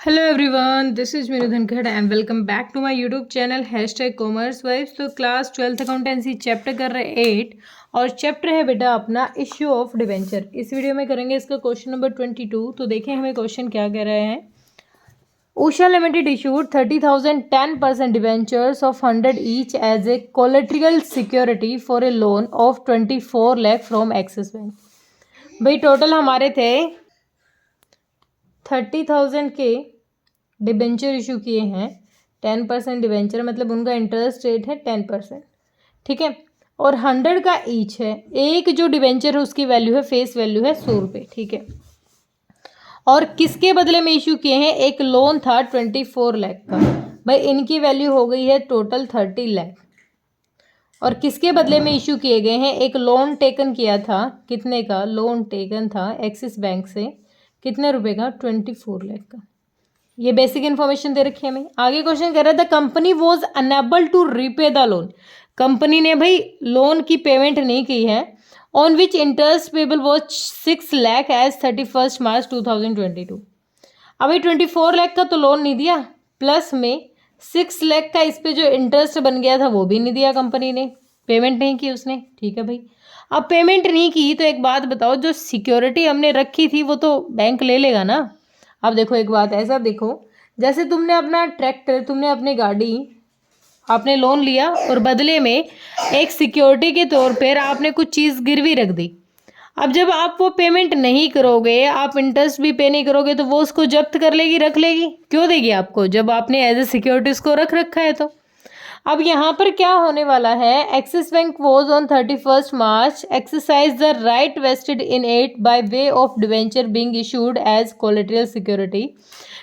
Hello everyone, this is Meru Dhankhar and welcome back to my YouTube channel hashtag commerce vibes. तो class 12th accountancy chapter कर रहे 8 और chapter है बेटा अपना इश्यू ऑफ डिवेंचर। इस वीडियो में करेंगे इसका क्वेश्चन नंबर 22। तो देखें हमें क्वेश्चन क्या कह रहे हैं। Usha limited issued 30,000 10% debentures of 100 each as a collateral security for a loan of 24 lakh from Axis bank. भाई टोटल हमारे थे 30,000 के डिबेंचर इशू किए हैं। 10% डिबेंचर मतलब उनका इंटरेस्ट रेट है 10%, ठीक है। और 100 का ईच है। एक जो डिबेंचर है उसकी वैल्यू है, फेस वैल्यू है 100 रुपये, ठीक है। और किसके बदले में इशू किए हैं? एक लोन था 24 लाख का। भाई इनकी वैल्यू हो गई है टोटल 30 लाख। और किसके बदले में इशू किए गए हैं? एक लोन टेकन किया था। कितने का लोन टेकन था? एक्सिस बैंक से। कितने रुपए का? 24 लाख का। ये बेसिक इन्फॉर्मेशन दे रखी है हमें। आगे क्वेश्चन कह रहा था company was unable to repay the loan. Company ने भाई लोन की पेमेंट नहीं की है। On which interest payable was 6 lakh as 31 March 2022। अब भाई 24 लाख का तो लोन नहीं दिया, प्लस में 6 लाख का इस पे जो इंटरेस्ट बन गया था वो भी नहीं दिया कंपनी ने। पेमेंट नहीं की उसने, ठीक है भाई। अब पेमेंट नहीं की तो एक बात बताओ, जो सिक्योरिटी हमने रखी थी वो तो बैंक ले लेगा ना। अब देखो एक बात ऐसा देखो, जैसे तुमने अपना ट्रैक्टर, तुमने अपनी गाड़ी, आपने लोन लिया और बदले में एक सिक्योरिटी के तौर पर आपने कुछ चीज़ गिरवी रख दी। अब जब आप वो पेमेंट नहीं करोगे, आप इंटरेस्ट भी पे नहीं करोगे, तो वो उसको जब्त कर लेगी, रख लेगी। क्यों देगी आपको जब आपने एज ए सिक्योरिटी उसको रख रखा है तो। अब यहाँ पर क्या होने वाला है? Axis bank was on 31 March exercise the right vested in it by way of debenture being issued as collateral security.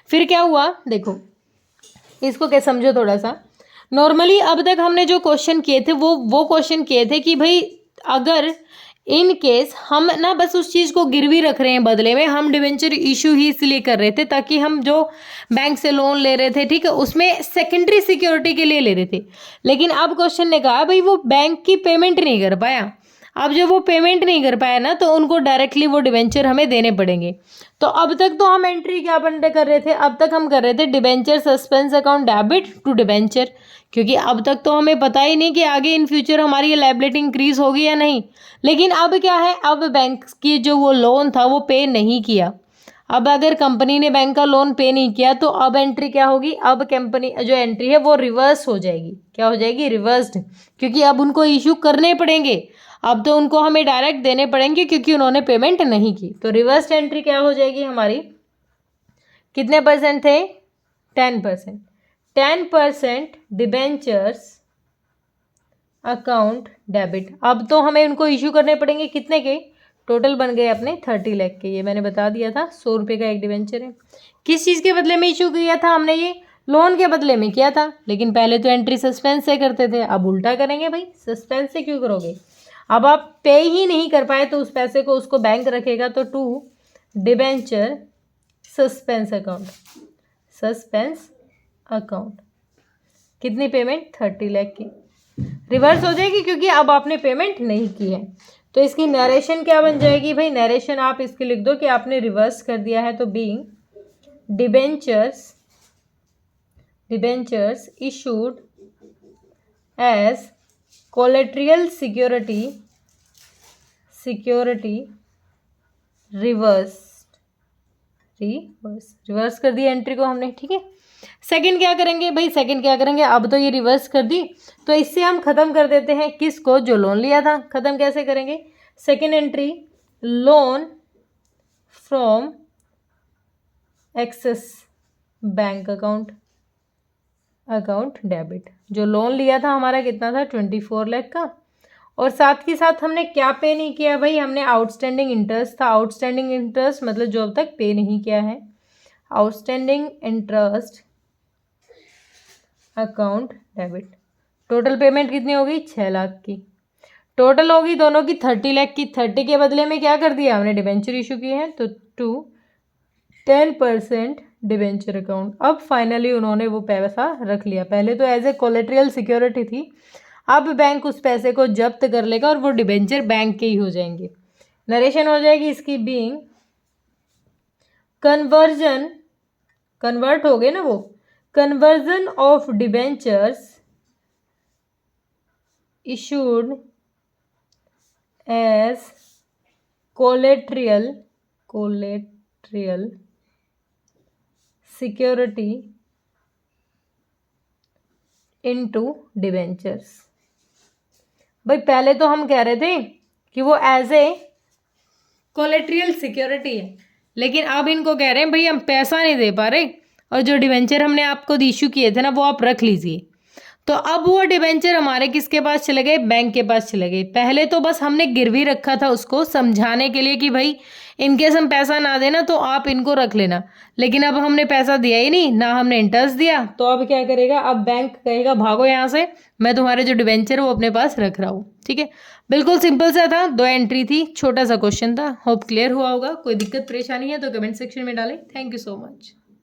फिर क्या हुआ देखो, इसको क्या समझो थोड़ा सा। नॉर्मली अब तक हमने जो क्वेश्चन किए थे वो क्वेश्चन किए थे कि भाई अगर इन केस हम ना बस उस चीज़ को गिरवी रख रहे हैं, बदले में हम डिवेंचर इशू ही इसलिए कर रहे थे ताकि हम जो बैंक से लोन ले रहे थे, ठीक है, उसमें सेकेंडरी सिक्योरिटी के लिए ले रहे थे। लेकिन अब क्वेश्चन ने कहा भाई वो बैंक की पेमेंट नहीं कर पाया। अब जब वो पेमेंट नहीं कर पाया ना, तो उनको डायरेक्टली वो डिवेंचर हमें देने पड़ेंगे। तो अब तक तो हम एंट्री क्या बनते कर रहे थे? अब तक हम कर रहे थे debenture suspense account debit to debenture, क्योंकि अब तक तो हमें पता ही नहीं कि आगे इन फ्यूचर हमारी ये लायबिलिटी इंक्रीज होगी या नहीं। लेकिन अब क्या है, अब बैंक की जो वो लोन था वो पे नहीं किया। अब अगर कंपनी ने बैंक का लोन पे नहीं किया तो अब एंट्री क्या होगी? अब कंपनी जो एंट्री है वो रिवर्स हो जाएगी। क्या हो जाएगी? रिवर्स्ड, क्योंकि अब उनको इशू करने पड़ेंगे। अब तो उनको हमें डायरेक्ट देने पड़ेंगे क्योंकि उन्होंने पेमेंट नहीं की। तो रिवर्स एंट्री क्या हो जाएगी हमारी? कितने परसेंट थे? 10%। 10% डिबेंचर्स अकाउंट डेबिट। अब तो हमें उनको इशू करने पड़ेंगे कितने के? टोटल बन गए अपने 30 लाख के। ये मैंने बता दिया था, 100 रुपये का एक डिबेंचर है। किस चीज़ के बदले में इशू किया था हमने? ये लोन के बदले में किया था। लेकिन पहले तो एंट्री सस्पेंस से करते थे, अब उल्टा करेंगे भाई। सस्पेंस से क्यों करोगे? अब आप पे ही नहीं कर पाए तो उस पैसे को उसको बैंक रखेगा। तो to debenture suspense account. Suspense account कितनी पेमेंट? 30 लाख की। रिवर्स हो जाएगी क्योंकि अब आपने पेमेंट नहीं की है। तो इसकी नरेशन क्या बन जाएगी भाई? नरेशन आप इसकी लिख दो कि आपने रिवर्स कर दिया है। तो being debentures issued as collateral security reverse कर दिया एंट्री को हमने, ठीक है। सेकंड क्या करेंगे भाई? सेकंड क्या करेंगे? अब तो ये रिवर्स कर दी तो इससे हम खत्म कर देते हैं किसको? जो लोन लिया था। खत्म कैसे करेंगे? Second entry, loan from Axis bank account debit. जो लोन लिया था हमारा कितना था? 24 लाख का। और साथ के साथ हमने क्या पे नहीं किया भाई? हमने आउटस्टैंडिंग इंटरेस्ट था। आउटस्टैंडिंग इंटरेस्ट मतलब जो अब तक पे नहीं किया है। Outstanding interest account debit. Total payment कितनी होगी? 6 लाख की। टोटल होगी दोनों की 30 लाख की। 30 के बदले में क्या कर दिया हमने? डिबेंचर इशू किए हैं। तो टू 10% डिबेंचर अकाउंट। अब फाइनली उन्होंने वो पैसा रख लिया। पहले तो एज ए कोलेट्रियल सिक्योरिटी थी, अब बैंक उस पैसे को जब्त कर लेगा और वो डिबेंचर बैंक के ही हो जाएंगे। नरेशन हो जाएगी इसकी बीइंग कन्वर्जन कन्वर्ट हो गए ना वो, conversion of debentures issued as collateral security into debentures. भाई पहले तो हम कह रहे थे कि वो एज ए कोलेट्रियल सिक्योरिटी है, लेकिन अब इनको कह रहे हैं भाई हम पैसा नहीं दे पा रहे और जो डिबेंचर हमने आपको इशू किए थे ना वो आप रख लीजिए। तो अब वो डिबेंचर हमारे किसके पास चले गए, बैंक के पास चले गए। पहले तो बस हमने गिरवी रखा था उसको समझाने के लिए कि भाई इनकेस हम पैसा ना देना तो आप इनको रख लेना, लेकिन अब हमने पैसा दिया ही नहीं ना, हमने इंटरेस्ट दिया, तो अब क्या करेगा, अब बैंक कहेगा भागो यहाँ से, मैं तुम्हारे जो डिबेंचर वो अपने पास रख रहा हूँ। ठीक है, बिल्कुल सिंपल सा था, 2 एंट्री थी, छोटा सा क्वेश्चन था। होप क्लियर हुआ होगा। कोई दिक्कत परेशानी है तो कमेंट सेक्शन में डालें। Thank you so much.